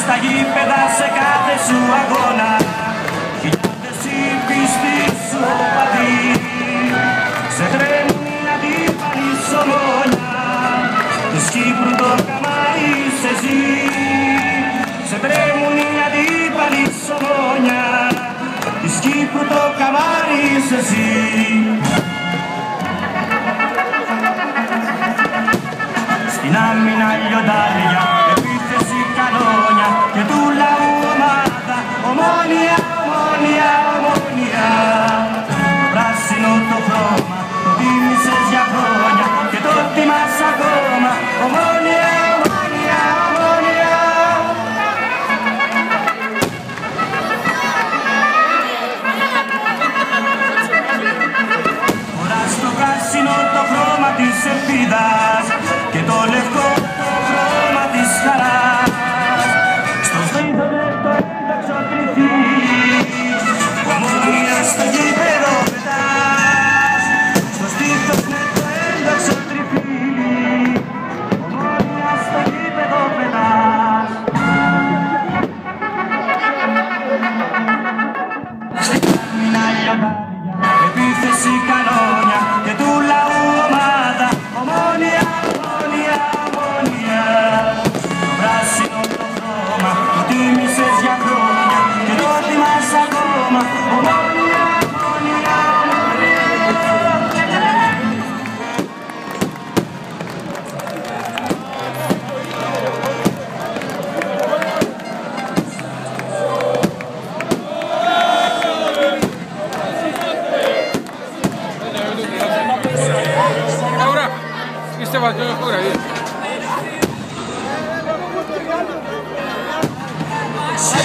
στα γήπεδα σε κάθε σου αγώνα. Χιλιάδες υπίστοι σου οπαδοί σε τρέμουν οι αντίπαλοι σ' Ομόνια. Της Κύπρου το καμάρι σε ζει, σε τρέμουν οι αντίπαλοι σ' Ομόνια. Της Κύπρου το καμάρι σε ζει. Στην άμυνα λιοντάρια, επίθεση κανόνια και του λαού ομάδα. Ομόνια, Ομόνια, Ομόνια. Πράσινο το χρώμα, το τίμησες για χρόνια και το τιμάς ακόμα. Ομόνια, Ομόνια, Ομόνια. Φοράς το πράσινο το χρώμα της ελπίδας και το λευκό το χρώμα της χαράς. Στο στήθος το ένταξο κρυφείς, Ομόνια στο γήπεδο πετάς. Στο στήθος με το ένταξο κρυφείς, Ομόνια στο γήπεδο πετάς. Στην άμυνα λιοντάρια, επίθεση κανόνια και του λαού ομάδα. Ομόνια, Ομόνια, Ομόνια. Το πράσινο το χρώμα, το τίμησες για χρόνια και το τιμάς ακόμα. Ομόνια, Ομόνια, Ομόνια. Ahora, este va a ser por ahí. Say